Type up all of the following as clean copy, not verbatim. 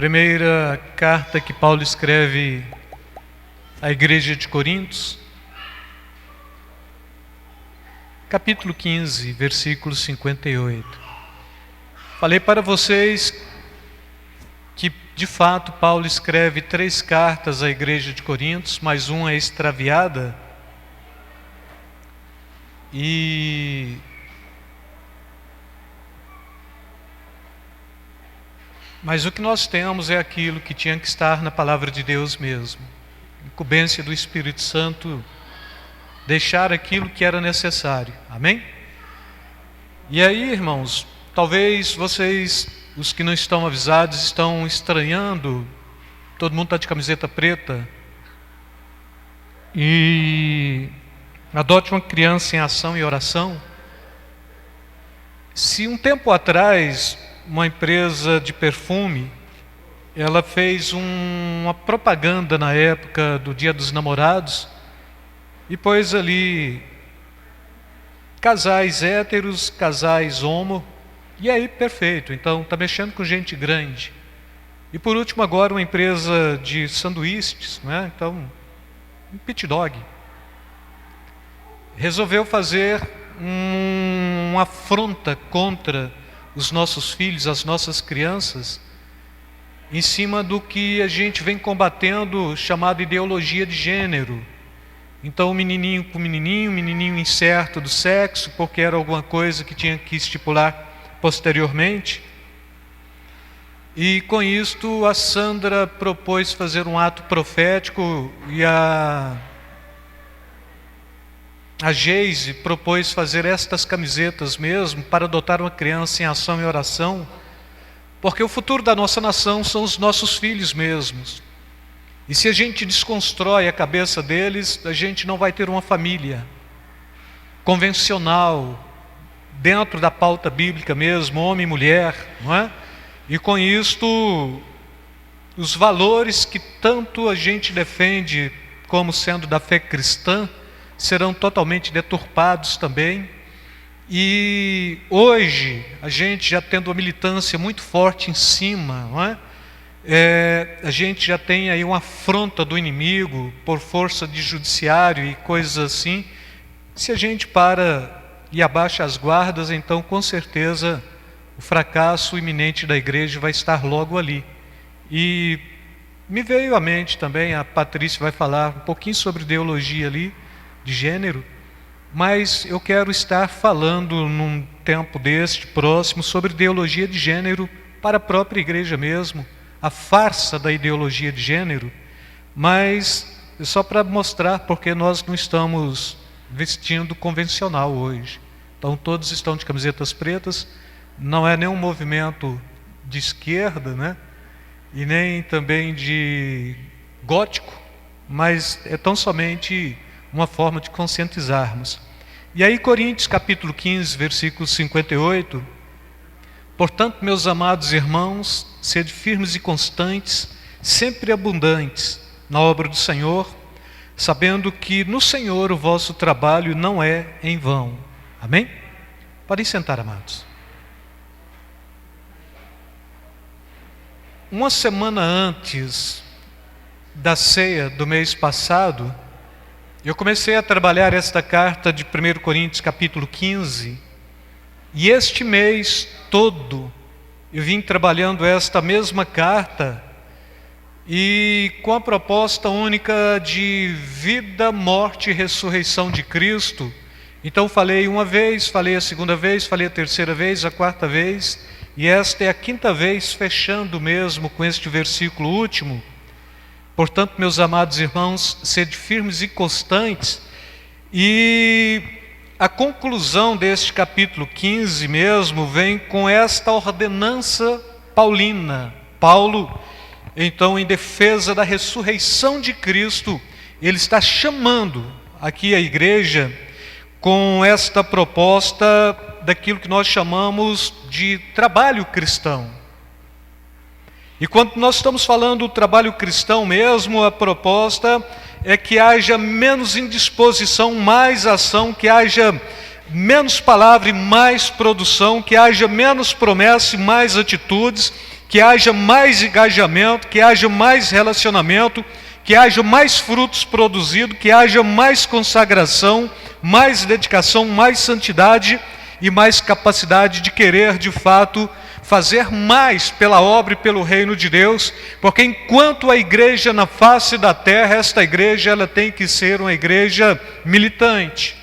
Primeira carta que Paulo escreve à igreja de Coríntios, capítulo 15, versículo 58. Falei para vocês que, de fato, Paulo escreve 3 cartas à igreja de Coríntios, mas uma é extraviada. Mas o que nós temos é aquilo que tinha que estar na palavra de Deus mesmo. Incumbência do Espírito Santo deixar aquilo que era necessário. Amém? E aí, irmãos, talvez vocês, os que não estão avisados, estão estranhando. Todo mundo está de camiseta preta. E adote uma criança em ação e oração. Se um tempo atrás uma empresa de perfume, ela fez uma propaganda na época do Dia dos Namorados e pôs ali casais héteros, casais homo, e aí perfeito, então está mexendo com gente grande. E por último agora uma empresa de sanduíches, né? Então um pit dog resolveu fazer uma afronta contra os nossos filhos, as nossas crianças, em cima do que a gente vem combatendo, chamado ideologia de gênero. Então, menininho com menininho incerto do sexo, porque era alguma coisa que tinha que estipular posteriormente. E com isto, a Sandra propôs fazer um ato profético e a Geise propôs fazer estas camisetas mesmo para adotar uma criança em ação e oração, porque o futuro da nossa nação são os nossos filhos mesmos. E se a gente desconstrói a cabeça deles, a gente não vai ter uma família convencional, dentro da pauta bíblica mesmo, homem e mulher, não é? E com isto, os valores que tanto a gente defende como sendo da fé cristã, serão totalmente deturpados também. E hoje, a gente já tendo uma militância muito forte em cima, não é? A gente já tem aí uma afronta do inimigo por força de judiciário e coisas assim. Se a gente para e abaixa as guardas, então com certeza o fracasso iminente da igreja vai estar logo ali. E me veio à mente também, a Patrícia vai falar um pouquinho sobre ideologia ali, de gênero, mas eu quero estar falando num tempo deste próximo sobre ideologia de gênero para a própria igreja mesmo, a farsa da ideologia de gênero, mas só para mostrar porque nós não estamos vestindo convencional hoje. Então todos estão de camisetas pretas, não é nenhum movimento de esquerda, né? E nem também de gótico, mas é tão somente uma forma de conscientizarmos. E aí Coríntios capítulo 15, versículo 58, portanto, meus amados irmãos, sede firmes e constantes, sempre abundantes na obra do Senhor, sabendo que no Senhor o vosso trabalho não é em vão. Amém? Podem sentar, amados. Uma semana antes da ceia do mês passado, eu comecei a trabalhar esta carta de 1 Coríntios capítulo 15, e este mês todo eu vim trabalhando esta mesma carta, e com a proposta única de vida, morte e ressurreição de Cristo. Então falei uma vez, falei a segunda vez, falei a terceira vez, a quarta vez, e esta é a 5ª vez, fechando mesmo com este versículo último. Portanto, meus amados irmãos, sede firmes e constantes. E a conclusão deste capítulo 15 mesmo vem com esta ordenança paulina. Paulo, então, em defesa da ressurreição de Cristo, ele está chamando aqui a igreja com esta proposta daquilo que nós chamamos de trabalho cristão. E quando nós estamos falando do trabalho cristão mesmo, a proposta é que haja menos indisposição, mais ação, que haja menos palavra e mais produção, que haja menos promessa e mais atitudes, que haja mais engajamento, que haja mais relacionamento, que haja mais frutos produzidos, que haja mais consagração, mais dedicação, mais santidade e mais capacidade de querer, de fato, fazer mais pela obra e pelo reino de Deus, porque enquanto a igreja na face da terra, esta igreja ela tem que ser uma igreja militante.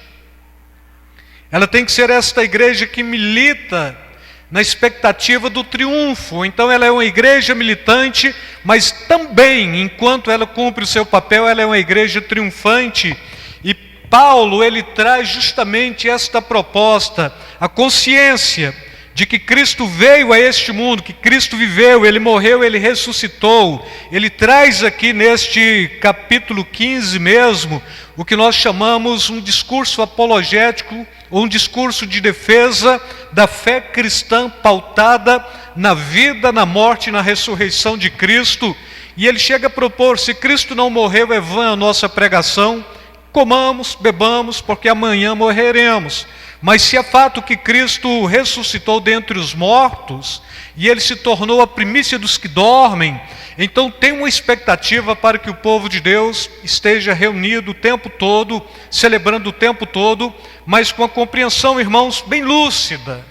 Ela tem que ser esta igreja que milita na expectativa do triunfo. Então ela é uma igreja militante, mas também, enquanto ela cumpre o seu papel, ela é uma igreja triunfante. E Paulo, ele traz justamente esta proposta, a consciência de que Cristo veio a este mundo, que Cristo viveu, Ele morreu, Ele ressuscitou. Ele traz aqui neste capítulo 15 mesmo, o que nós chamamos um discurso apologético, ou um discurso de defesa da fé cristã pautada na vida, na morte e na ressurreição de Cristo. E ele chega a propor, se Cristo não morreu, é vã a nossa pregação, comamos, bebamos, porque amanhã morreremos. Mas se é fato que Cristo ressuscitou dentre os mortos, e Ele se tornou a primícia dos que dormem, então tem uma expectativa para que o povo de Deus esteja reunido o tempo todo, celebrando o tempo todo, mas com a compreensão, irmãos, bem lúcida.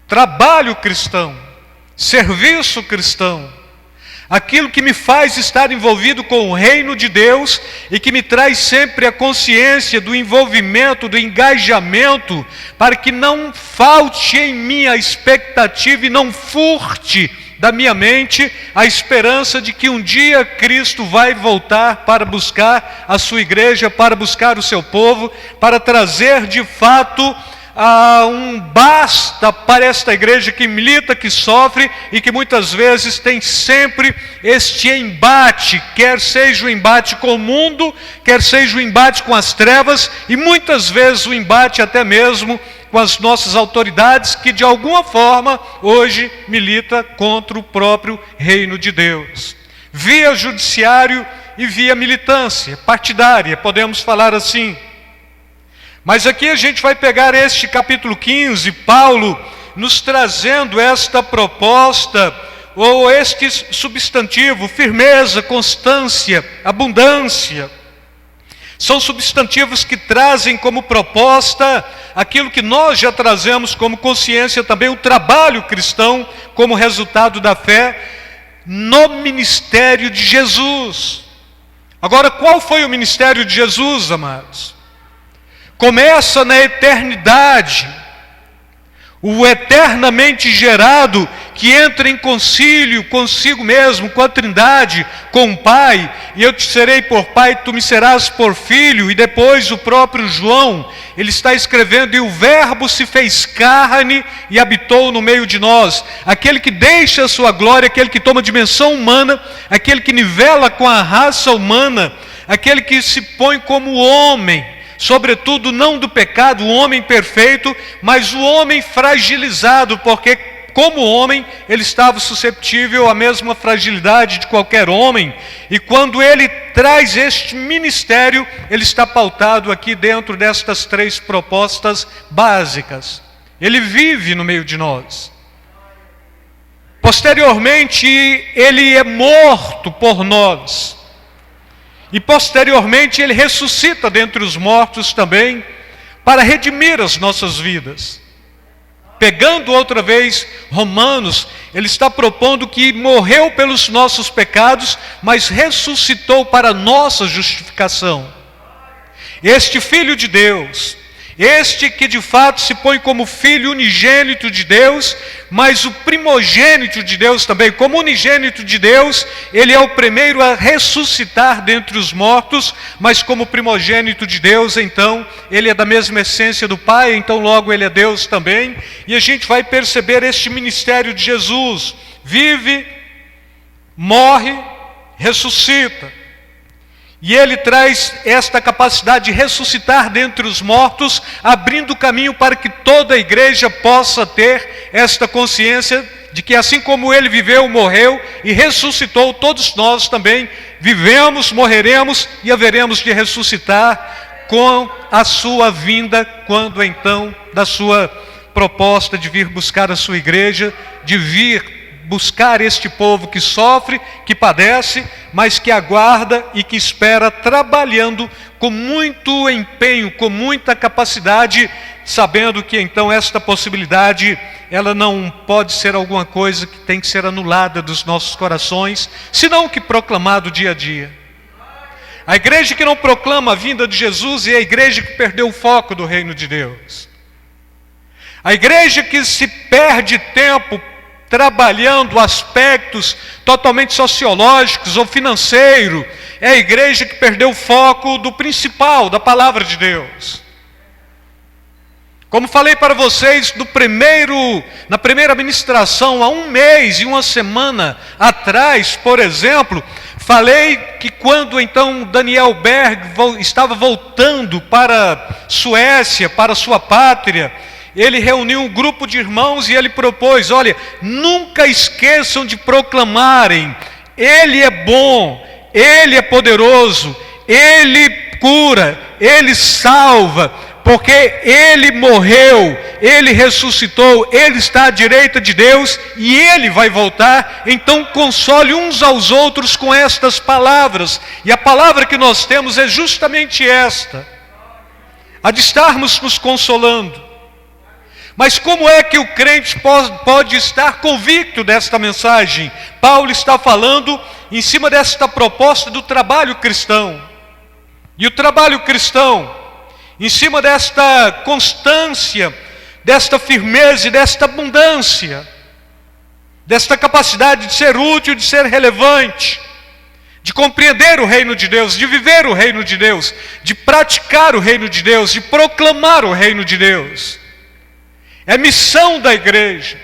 Trabalho cristão, serviço cristão, aquilo que me faz estar envolvido com o reino de Deus e que me traz sempre a consciência do envolvimento, do engajamento, para que não falte em mim a expectativa e não furte da minha mente a esperança de que um dia Cristo vai voltar para buscar a sua igreja, para buscar o seu povo, para trazer de fato um basta para esta igreja que milita, que sofre e que muitas vezes tem sempre este embate, quer seja o embate com o mundo, quer seja o embate com as trevas e muitas vezes o embate até mesmo com as nossas autoridades, que de alguma forma hoje milita contra o próprio reino de Deus, via judiciário e via militância partidária, podemos falar assim. Mas aqui a gente vai pegar este capítulo 15, Paulo nos trazendo esta proposta, ou este substantivo, firmeza, constância, abundância. São substantivos que trazem como proposta aquilo que nós já trazemos como consciência também, o trabalho cristão como resultado da fé no ministério de Jesus. Agora, qual foi o ministério de Jesus, amados? Começa na eternidade, o eternamente gerado que entra em concílio consigo mesmo, com a Trindade, com o Pai, e eu te serei por Pai, tu me serás por Filho. E depois o próprio João, ele está escrevendo, e o Verbo se fez carne e habitou no meio de nós. Aquele que deixa a sua glória, aquele que toma dimensão humana, aquele que nivela com a raça humana, aquele que se põe como homem, sobretudo não do pecado, o homem perfeito, mas o homem fragilizado, porque como homem ele estava susceptível à mesma fragilidade de qualquer homem, e quando ele traz este ministério, ele está pautado aqui dentro destas três propostas básicas. Ele vive no meio de nós. Posteriormente, ele é morto por nós. E posteriormente ele ressuscita dentre os mortos também, para redimir as nossas vidas. Pegando outra vez Romanos, ele está propondo que morreu pelos nossos pecados, mas ressuscitou para a nossa justificação. Este Filho de Deus, este que de fato se põe como Filho unigênito de Deus, mas o primogênito de Deus também, como unigênito de Deus, ele é o primeiro a ressuscitar dentre os mortos, mas como primogênito de Deus, então, ele é da mesma essência do Pai, então logo ele é Deus também, e a gente vai perceber este ministério de Jesus, vive, morre, ressuscita. E ele traz esta capacidade de ressuscitar dentre os mortos, abrindo caminho para que toda a igreja possa ter esta consciência de que assim como ele viveu, morreu e ressuscitou, todos nós também vivemos, morreremos e haveremos de ressuscitar com a sua vinda, quando então da sua proposta de vir buscar a sua igreja, de vir buscar este povo que sofre, que padece, mas que aguarda e que espera, trabalhando com muito empenho, com muita capacidade, sabendo que então esta possibilidade, ela não pode ser alguma coisa que tem que ser anulada dos nossos corações, senão que proclamado dia a dia. A igreja que não proclama a vinda de Jesus é a igreja que perdeu o foco do reino de Deus. A igreja que se perde tempo trabalhando aspectos totalmente sociológicos ou financeiros, é a igreja que perdeu o foco do principal, da palavra de Deus. Como falei para vocês na primeira ministração, há um mês e uma semana atrás, por exemplo, falei que quando então Daniel Berg estava voltando para Suécia, para sua pátria, ele reuniu um grupo de irmãos e ele propôs: olha, nunca esqueçam de proclamarem, Ele é bom, Ele é poderoso, Ele cura, Ele salva, porque Ele morreu, Ele ressuscitou, Ele está à direita de Deus e Ele vai voltar. Então console uns aos outros com estas palavras, e a palavra que nós temos é justamente esta, a de estarmos nos consolando. Mas como é que o crente pode estar convicto desta mensagem? Paulo está falando em cima desta proposta do trabalho cristão. E o trabalho cristão, em cima desta constância, desta firmeza e desta abundância, desta capacidade de ser útil, de ser relevante, de compreender o reino de Deus, de viver o reino de Deus, de praticar o reino de Deus, de proclamar o reino de Deus. É missão da igreja.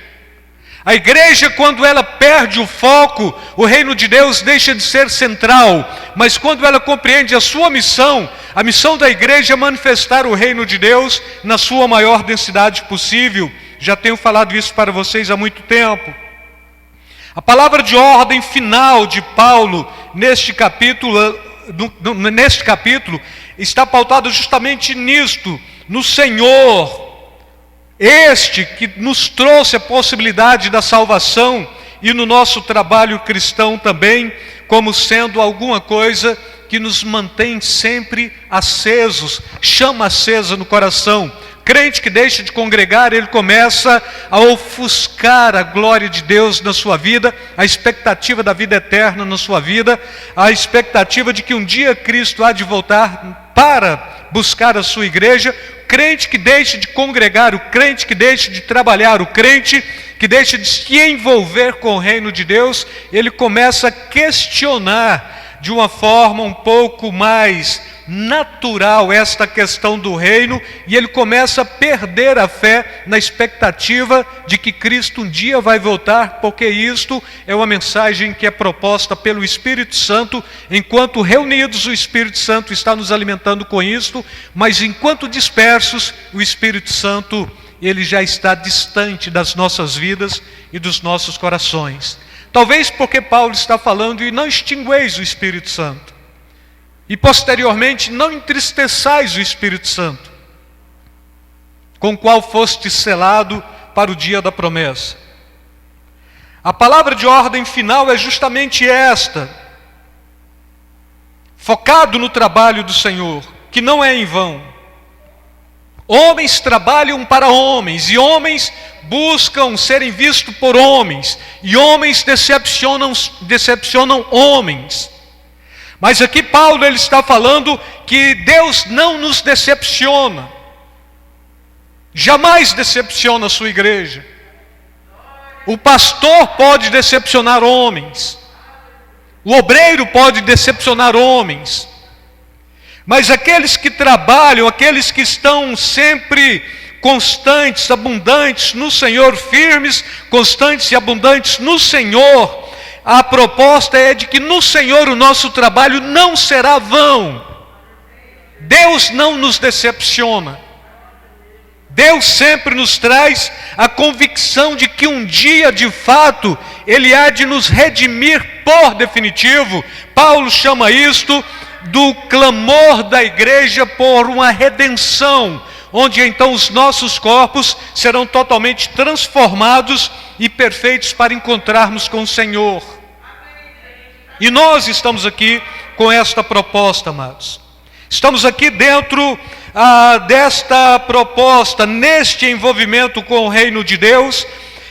A igreja, quando ela perde o foco, o reino de Deus deixa de ser central. Mas quando ela compreende a sua missão, a missão da igreja é manifestar o reino de Deus na sua maior densidade possível. Já tenho falado isso para vocês há muito tempo. A palavra de ordem final de Paulo neste capítulo está pautada justamente nisto, no Senhor. Este que nos trouxe a possibilidade da salvação e no nosso trabalho cristão também, como sendo alguma coisa que nos mantém sempre acesos, chama acesa no coração. Crente que deixa de congregar, ele começa a ofuscar a glória de Deus na sua vida, a expectativa da vida eterna na sua vida, a expectativa de que um dia Cristo há de voltar para buscar a sua igreja. Crente que deixa de congregar, o crente que deixa de trabalhar, o crente que deixa de se envolver com o reino de Deus, ele começa a questionar de uma forma um pouco mais natural esta questão do reino, e ele começa a perder a fé na expectativa de que Cristo um dia vai voltar, porque isto é uma mensagem que é proposta pelo Espírito Santo. Enquanto reunidos, o Espírito Santo está nos alimentando com isto, mas enquanto dispersos, o Espírito Santo, ele já está distante das nossas vidas e dos nossos corações. Talvez porque Paulo está falando: e não extingueis o Espírito Santo, e posteriormente não entristeçais o Espírito Santo, com o qual foste selado para o dia da promessa. A palavra de ordem final é justamente esta, focado no trabalho do Senhor, que não é em vão. Homens trabalham para homens, e homens buscam serem vistos por homens, e homens decepcionam homens. Mas aqui Paulo ele está falando que Deus não nos decepciona, jamais decepciona a sua igreja. O pastor pode decepcionar homens, o obreiro pode decepcionar homens, mas aqueles que trabalham, aqueles que estão sempre constantes, abundantes no Senhor, firmes, constantes e abundantes no Senhor, a proposta é de que no Senhor o nosso trabalho não será vão. Deus não nos decepciona. Deus sempre nos traz a convicção de que um dia, de fato, Ele há de nos redimir por definitivo. Paulo chama isto do clamor da igreja por uma redenção, onde então os nossos corpos serão totalmente transformados e perfeitos para encontrarmos com o Senhor. E nós estamos aqui com esta proposta, amados. Estamos aqui dentro desta proposta, neste envolvimento com o reino de Deus.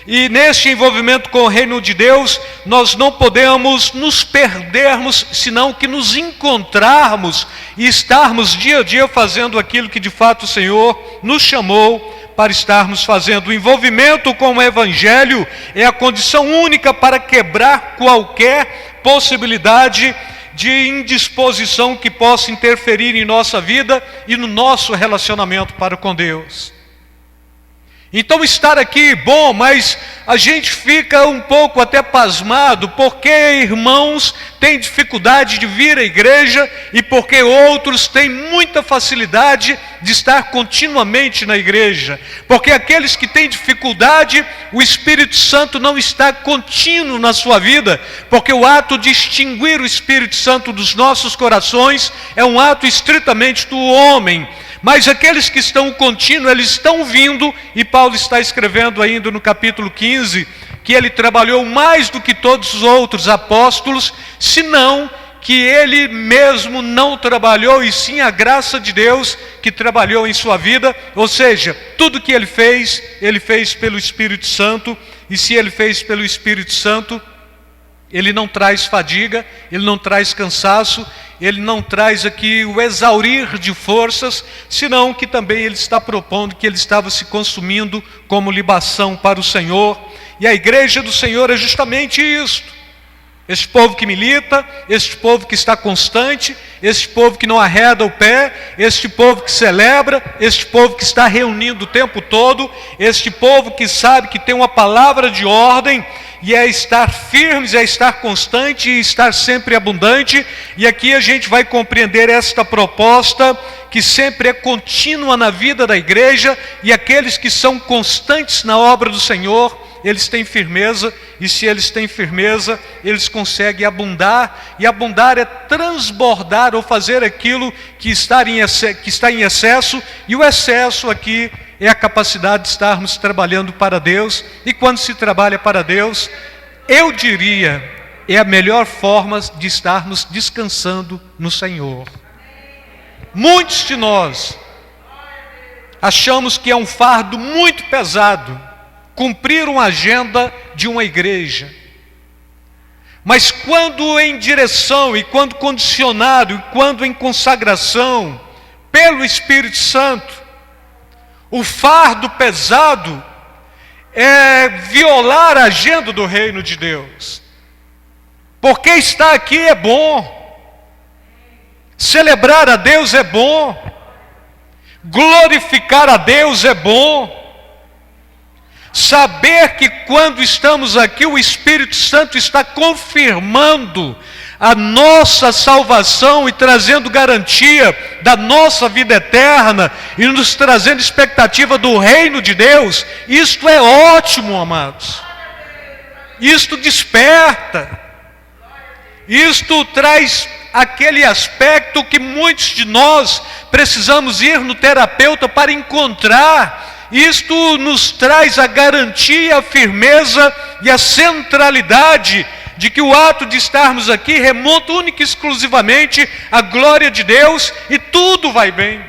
E neste envolvimento com o reino de Deus, nós não podemos nos perdermos, senão que nos encontrarmos e estarmos dia a dia fazendo aquilo que de fato o Senhor nos chamou para estarmos fazendo. O envolvimento com o Evangelho é a condição única para quebrar qualquer possibilidade de indisposição que possa interferir em nossa vida e no nosso relacionamento para com Deus. Então estar aqui, bom, mas a gente fica um pouco até pasmado, porque irmãos têm dificuldade de vir à igreja e porque outros têm muita facilidade de estar continuamente na igreja. Porque aqueles que têm dificuldade, o Espírito Santo não está contínuo na sua vida, porque o ato de extinguir o Espírito Santo dos nossos corações é um ato estritamente do homem. Mas aqueles que estão contínuos, eles estão vindo, e Paulo está escrevendo ainda no capítulo 15, que ele trabalhou mais do que todos os outros apóstolos, senão que ele mesmo não trabalhou, e sim a graça de Deus que trabalhou em sua vida. Ou seja, tudo que ele fez pelo Espírito Santo, e se ele fez pelo Espírito Santo, ele não traz fadiga, ele não traz cansaço, ele não traz aqui o exaurir de forças, senão que também ele está propondo que ele estava se consumindo como libação para o Senhor. E a igreja do Senhor é justamente isto. Este povo que milita, este povo que está constante, este povo que não arreda o pé, este povo que celebra, este povo que está reunindo o tempo todo, este povo que sabe que tem uma palavra de ordem, e é estar firmes, é estar constante e estar sempre abundante. E aqui a gente vai compreender esta proposta que sempre é contínua na vida da igreja, e aqueles que são constantes na obra do Senhor, eles têm firmeza, e se eles têm firmeza, eles conseguem abundar, e abundar é transbordar ou fazer aquilo que está em excesso, e o excesso aqui é a capacidade de estarmos trabalhando para Deus. E quando se trabalha para Deus, eu diria, é a melhor forma de estarmos descansando no Senhor. Muitos de nós achamos que é um fardo muito pesado cumprir uma agenda de uma igreja. Mas quando em direção, e quando condicionado, e quando em consagração pelo Espírito Santo, o fardo pesado é violar a agenda do reino de Deus. Porque estar aqui é bom, celebrar a Deus é bom, glorificar a Deus é bom. Saber que quando estamos aqui, o Espírito Santo está confirmando a nossa salvação e trazendo garantia da nossa vida eterna e nos trazendo expectativa do reino de Deus, isto é ótimo, amados. Isto desperta, isto traz aquele aspecto que muitos de nós precisamos ir no terapeuta para encontrar. Isto nos traz a garantia, a firmeza e a centralidade de que o ato de estarmos aqui remonta única e exclusivamente à glória de Deus, e tudo vai bem.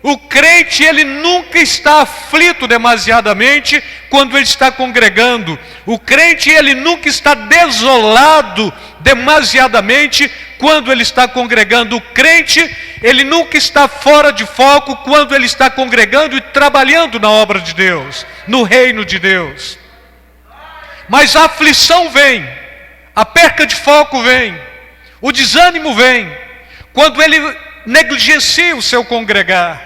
O crente, ele nunca está aflito demasiadamente quando ele está congregando. O crente, ele nunca está desolado demasiadamente quando ele está congregando. O crente, ele nunca está fora de foco quando ele está congregando e trabalhando na obra de Deus, no reino de Deus. Mas a aflição vem, a perca de foco vem, o desânimo vem, quando ele negligencia o seu congregar,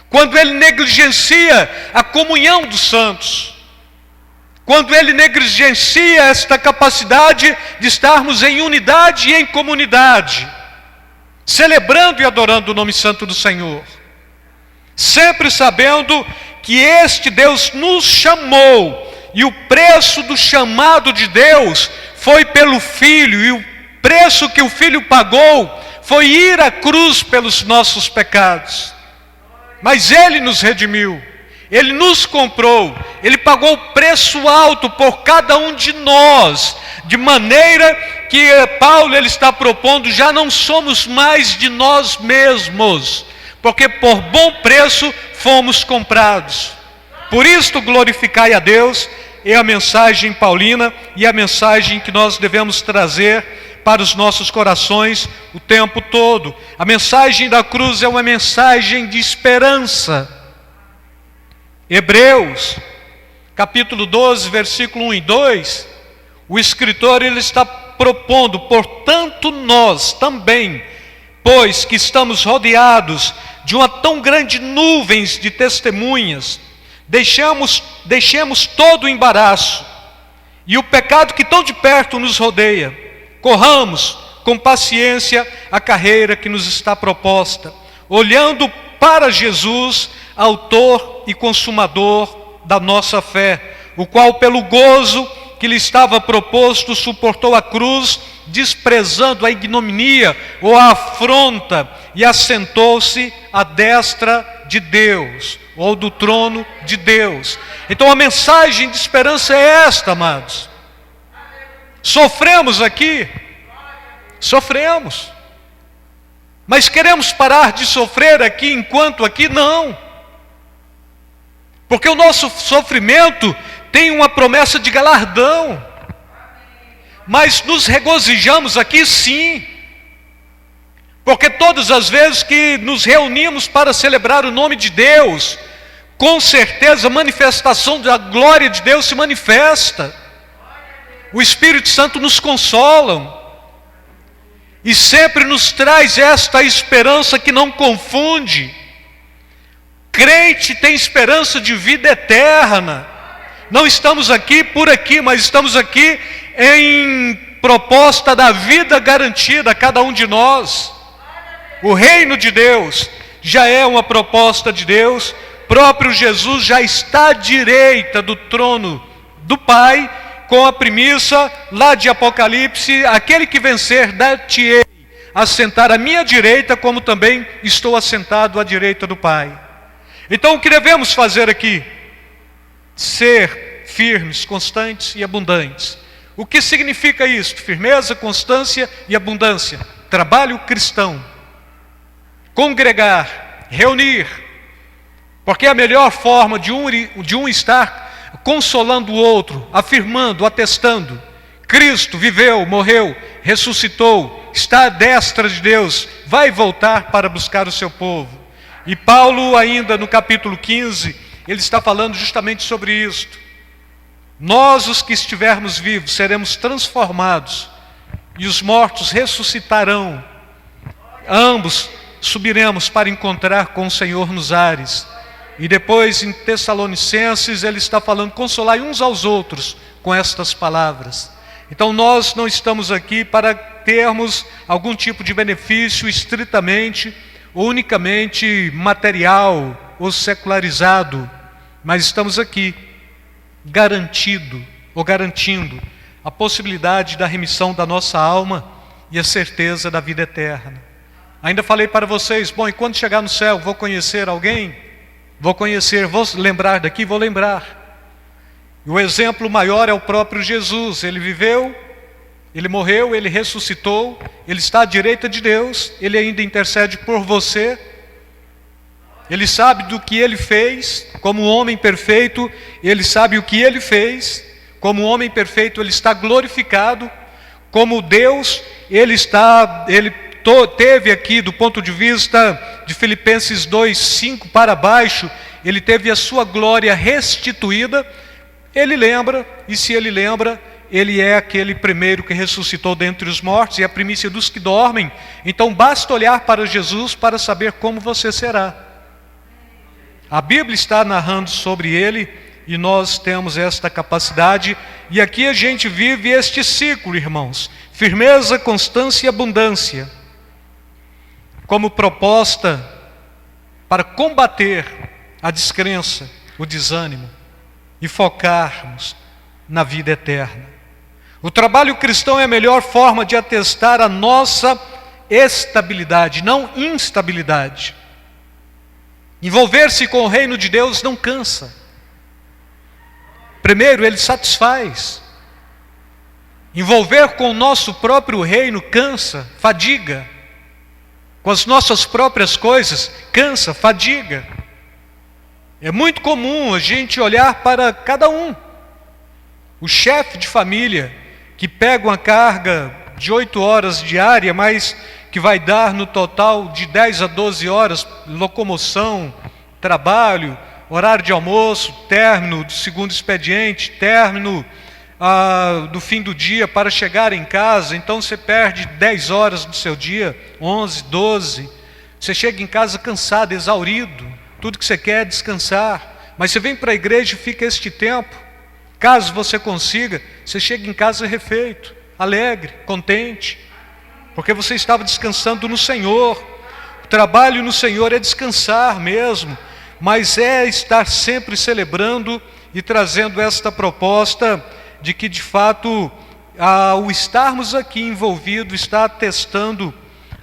quando ele negligencia a comunhão dos santos, quando ele negligencia esta capacidade de estarmos em unidade e em comunidade, celebrando e adorando o nome santo do Senhor, sempre sabendo que este Deus nos chamou, e o preço do chamado de Deus foi pelo Filho, e o preço que o Filho pagou foi ir à cruz pelos nossos pecados. Mas Ele nos redimiu, Ele nos comprou, Ele pagou preço alto por cada um de nós, de maneira que Paulo ele está propondo, já não somos mais de nós mesmos, porque por bom preço fomos comprados. Por isto glorificai a Deus, é a mensagem paulina e a mensagem que nós devemos trazer para os nossos corações o tempo todo. A mensagem da cruz é uma mensagem de esperança. Hebreus, capítulo 12, versículo 1 e 2, o escritor ele está propondo, portanto nós também, pois que estamos rodeados de uma tão grande nuvem de testemunhas, deixemos todo o embaraço e o pecado que tão de perto nos rodeia, corramos com paciência a carreira que nos está proposta, olhando para Jesus, autor e consumador da nossa fé, o qual pelo gozo que lhe estava proposto suportou a cruz, desprezando a ignominia ou a afronta, e assentou-se à destra de Deus, ou do trono de Deus. Então a mensagem de esperança é esta, amados. Sofremos aqui, sofremos, mas queremos parar de sofrer aqui enquanto aqui? Não, porque o nosso sofrimento tem uma promessa de galardão, mas nos regozijamos aqui sim, porque todas as vezes que nos reunimos para celebrar o nome de Deus, com certeza a manifestação da glória de Deus se manifesta, o Espírito Santo nos consola, e sempre nos traz esta esperança que não confunde. Crente tem esperança de vida eterna. Não estamos aqui por aqui, mas estamos aqui em proposta da vida garantida a cada um de nós. O reino de Deus já é uma proposta de Deus. Próprio Jesus já está à direita do trono do Pai, com a premissa lá de Apocalipse: aquele que vencer, dar-te-ei assentar à minha direita, como também estou assentado à direita do Pai. Então o que devemos fazer aqui? Ser firmes, constantes e abundantes. O que significa isso? Firmeza, constância e abundância. Trabalho cristão. Congregar, reunir. Porque é a melhor forma de um estar consolando o outro, afirmando, atestando. Cristo viveu, morreu, ressuscitou, está à destra de Deus, vai voltar para buscar o seu povo. E Paulo ainda no capítulo 15, ele está falando justamente sobre isto. Nós, os que estivermos vivos, seremos transformados, e os mortos ressuscitarão. Ambos subiremos para encontrar com o Senhor nos ares. E depois em Tessalonicenses ele está falando: consolai uns aos outros com estas palavras. Então nós não estamos aqui para termos algum tipo de benefício estritamente ou unicamente material ou secularizado, mas estamos aqui garantindo a possibilidade da remissão da nossa alma e a certeza da vida eterna. Ainda falei para vocês: bom, e quando chegar no céu, vou conhecer alguém? Vou conhecer, vou lembrar daqui, vou lembrar. E o exemplo maior é o próprio Jesus. Ele viveu, ele morreu, ele ressuscitou, ele está à direita de Deus, ele ainda intercede por você. Ele sabe do que ele fez, como homem perfeito, ele sabe o que ele fez. Como homem perfeito, ele está glorificado. Como Deus, ele teve aqui, do ponto de vista de Filipenses 2:5 para baixo, ele teve a sua glória restituída. Ele lembra, e se ele lembra, ele é aquele primeiro que ressuscitou dentre os mortos, e a primícia dos que dormem. Então basta olhar para Jesus para saber como você será. A Bíblia está narrando sobre ele, e nós temos esta capacidade, e aqui a gente vive este ciclo, irmãos: firmeza, constância e abundância, como proposta para combater a descrença, o desânimo, e focarmos na vida eterna. O trabalho cristão é a melhor forma de atestar a nossa estabilidade, não instabilidade. Envolver-se com o reino de Deus não cansa. Primeiro, ele satisfaz. Envolver com o nosso próprio reino cansa, fadiga. Com as nossas próprias coisas, cansa, fadiga. É muito comum a gente olhar para cada um. O chefe de família, que pega uma carga de 8 horas diária, mas que vai dar no total de 10 a 12 horas, locomoção, trabalho, horário de almoço, término do segundo expediente, término do fim do dia para chegar em casa. Então você perde 10 horas do seu dia, 11, 12. Você chega em casa cansado, exaurido. Tudo que você quer é descansar. Mas você vem para a igreja e fica este tempo. Caso você consiga, você chega em casa refeito, alegre, contente, porque você estava descansando no Senhor. O trabalho no Senhor é descansar mesmo, mas é estar sempre celebrando e trazendo esta proposta de que de fato ao estarmos aqui envolvidos está atestando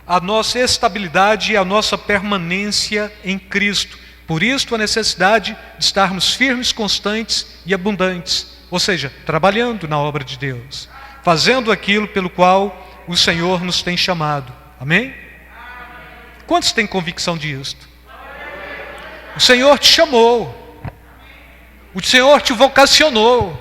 a nossa estabilidade e a nossa permanência em Cristo. Por isso a necessidade de estarmos firmes, constantes e abundantes, ou seja, trabalhando na obra de Deus, fazendo aquilo pelo qual o Senhor nos tem chamado. Amém? Quantos têm convicção disto? O Senhor te chamou, o Senhor te vocacionou.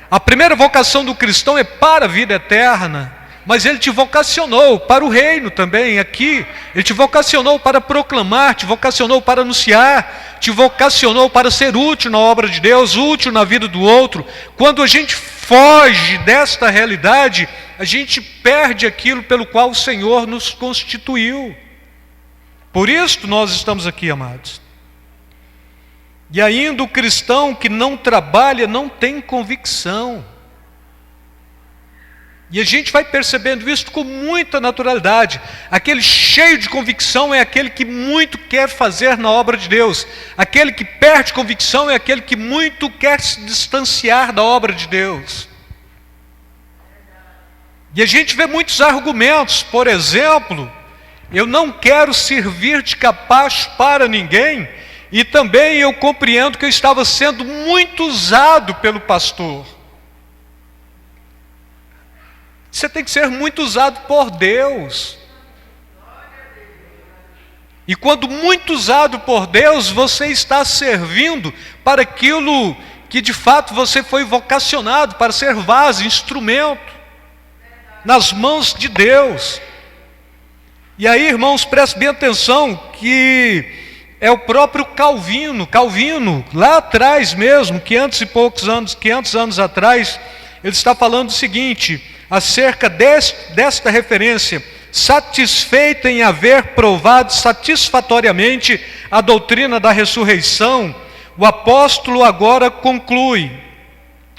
A primeira vocação do cristão é para a vida eterna, mas Ele te vocacionou para o reino também aqui. Ele te vocacionou para proclamar, te vocacionou para anunciar, te vocacionou para ser útil na obra de Deus, útil na vida do outro. Quando a gente foge desta realidade, a gente perde aquilo pelo qual o Senhor nos constituiu. Por isso nós estamos aqui, amados. E ainda o cristão que não trabalha não tem convicção. E a gente vai percebendo isso com muita naturalidade. Aquele cheio de convicção é aquele que muito quer fazer na obra de Deus. Aquele que perde convicção é aquele que muito quer se distanciar da obra de Deus. E a gente vê muitos argumentos. Por exemplo, eu não quero servir de capacho para ninguém. E também eu compreendo que eu estava sendo muito usado pelo pastor. Você tem que ser muito usado por Deus. E quando muito usado por Deus, você está servindo para aquilo que de fato você foi vocacionado, para ser vaso, instrumento, nas mãos de Deus. E aí, irmãos, prestem bem atenção que é o próprio Calvino, lá atrás mesmo, 500 anos atrás, ele está falando o seguinte, acerca desta referência: satisfeito em haver provado satisfatoriamente a doutrina da ressurreição, o apóstolo agora conclui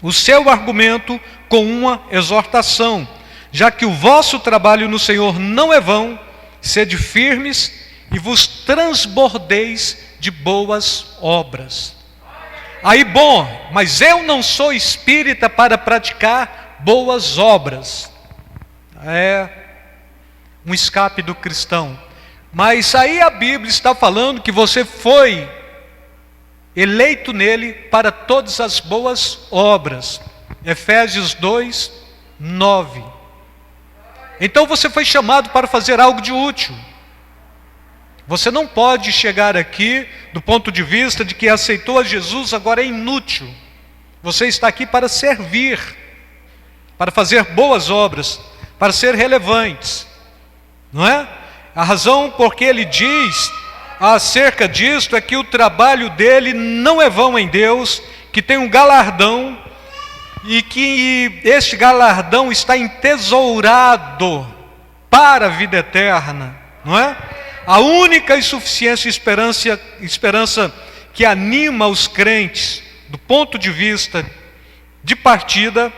o seu argumento com uma exortação: já que o vosso trabalho no Senhor não é vão, sede firmes e vos transbordeis de boas obras. Aí, bom, mas eu não sou espírita para praticar boas obras. É um escape do cristão. Mas aí a Bíblia está falando que você foi eleito nele para todas as boas obras. Efésios 2, 9. Então você foi chamado para fazer algo de útil. Você não pode chegar aqui do ponto de vista de que aceitou a Jesus, agora é inútil. Você está aqui para servir, para fazer boas obras, para ser relevantes, não é? A razão por que ele diz acerca disto é que o trabalho dele não é vão em Deus, que tem um galardão, e que este galardão está entesourado para a vida eterna, não é? A única e suficiente esperança que anima os crentes, do ponto de vista de partida,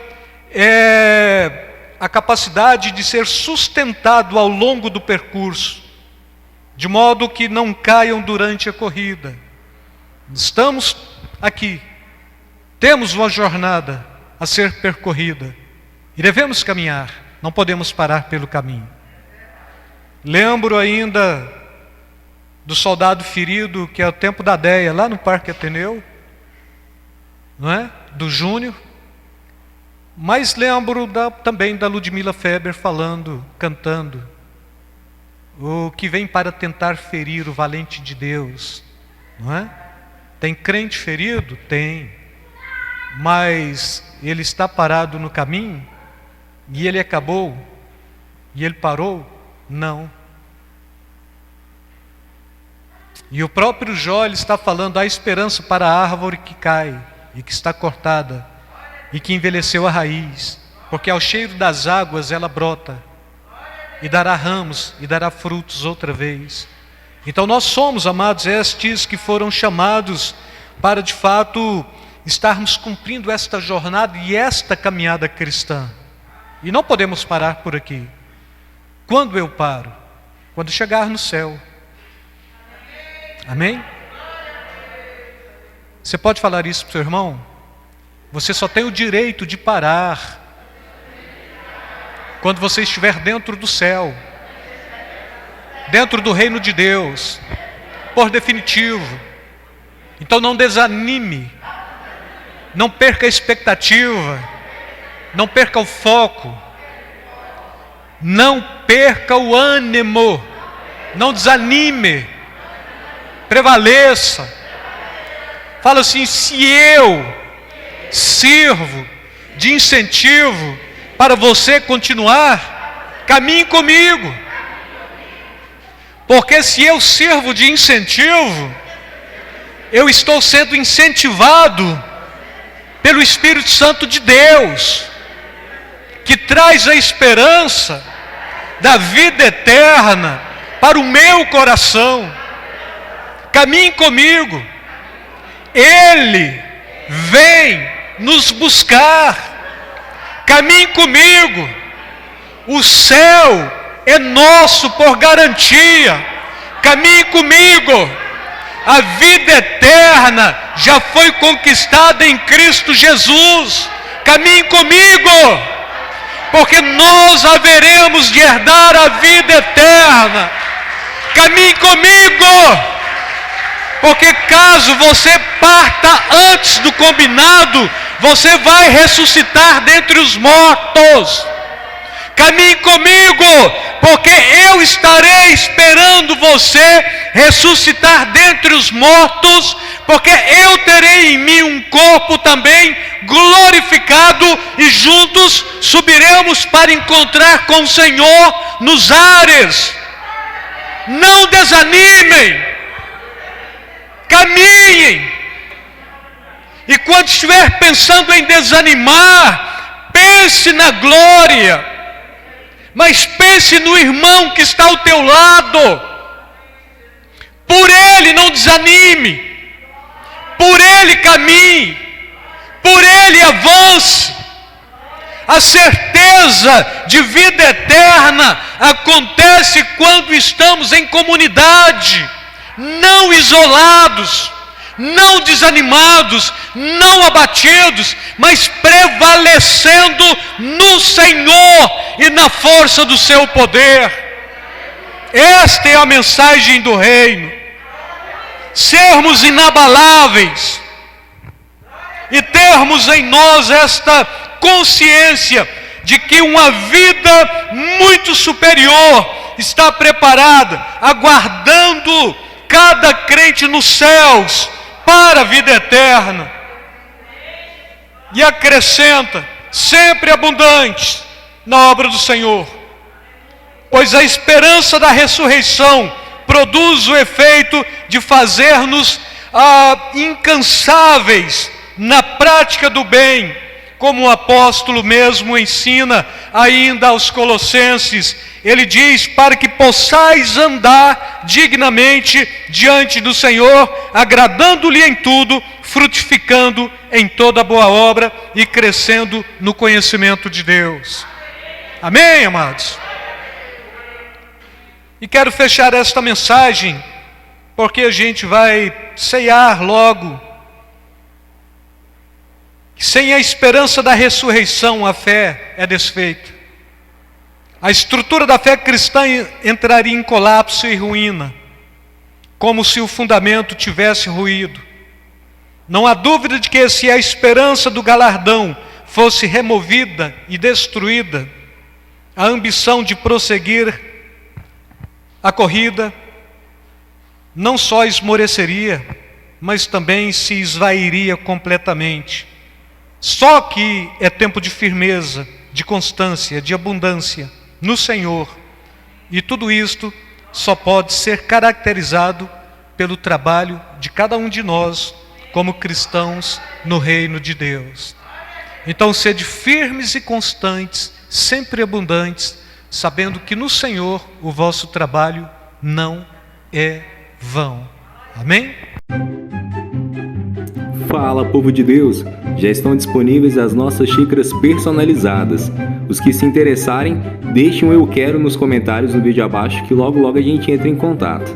é a capacidade de ser sustentado ao longo do percurso, de modo que não caiam durante a corrida. Estamos aqui, temos uma jornada a ser percorrida e devemos caminhar, não podemos parar pelo caminho. Lembro ainda do soldado ferido, que é o tempo da Déia, lá no Parque Ateneu, não é? Do Júnior. Mas lembro também da Ludmila Feber falando, cantando: o que vem para tentar ferir o valente de Deus, não é? Tem crente ferido? Tem. Mas ele está parado no caminho? E ele acabou? E ele parou? Não. E o próprio Jó está falando: há esperança para a árvore que cai e que está cortada e que envelheceu a raiz, porque ao cheiro das águas ela brota e dará ramos e dará frutos outra vez. Então nós somos, amados, estes que foram chamados para de fato estarmos cumprindo esta jornada e esta caminhada cristã. E não podemos parar por aqui. Quando eu paro? Quando chegar no céu. Amém? Você pode falar isso para o seu irmão? Você só tem o direito de parar quando você estiver dentro do céu, dentro do reino de Deus, por definitivo. Então não desanime, não perca a expectativa, não perca o foco, não perca o ânimo, não desanime, prevaleça. Fala assim: se eu sirvo de incentivo para você continuar, caminhe comigo. Porque se eu sirvo de incentivo, eu estou sendo incentivado pelo Espírito Santo de Deus, que traz a esperança da vida eterna para o meu coração. Caminhe comigo. Ele vem nos buscar. Caminhe comigo. O céu é nosso por garantia. Caminhe comigo. A vida eterna já foi conquistada em Cristo Jesus. Caminhe comigo, porque nós haveremos de herdar a vida eterna. Caminhe comigo, porque caso você parta antes do combinado, você vai ressuscitar dentre os mortos. Caminhe comigo, porque eu estarei esperando você ressuscitar dentre os mortos, porque eu terei em mim um corpo também glorificado e juntos subiremos para encontrar com o Senhor nos ares. Não desanimem, caminhem. E quando estiver pensando em desanimar, pense na glória. Mas pense no irmão que está ao teu lado. Por ele não desanime. Por ele caminhe. Por ele avance. A certeza de vida eterna acontece quando estamos em comunidade, não isolados, não desanimados, não abatidos, mas prevalecendo no Senhor e na força do seu poder. Esta é a mensagem do reino. Sermos inabaláveis e termos em nós esta consciência de que uma vida muito superior está preparada, aguardando cada crente nos céus para a vida eterna. E acrescenta: sempre abundantes na obra do Senhor, pois a esperança da ressurreição produz o efeito de fazer-nos incansáveis na prática do bem, como o apóstolo mesmo ensina ainda aos Colossenses. Ele diz: para que possais andar dignamente diante do Senhor, agradando-lhe em tudo, frutificando em toda boa obra e crescendo no conhecimento de Deus. Amém, amados? E quero fechar esta mensagem, porque a gente vai ceiar logo. Sem a esperança da ressurreição, a fé é desfeita. A estrutura da fé cristã entraria em colapso e ruína. como se o fundamento tivesse ruído. Não há dúvida de que, se a esperança do galardão fosse removida e destruída, a ambição de prosseguir a corrida não só esmoreceria, mas também se esvairia completamente. Só que é tempo de firmeza, de constância, de abundância no Senhor. E tudo isto só pode ser caracterizado pelo trabalho de cada um de nós como cristãos no reino de Deus. Então, sede firmes e constantes, sempre abundantes, sabendo que no Senhor o vosso trabalho não é vão. Amém? Fala, povo de Deus! Já estão disponíveis as nossas xícaras personalizadas. Os que se interessarem, deixem um eu quero nos comentários no vídeo abaixo, que logo logo a gente entra em contato.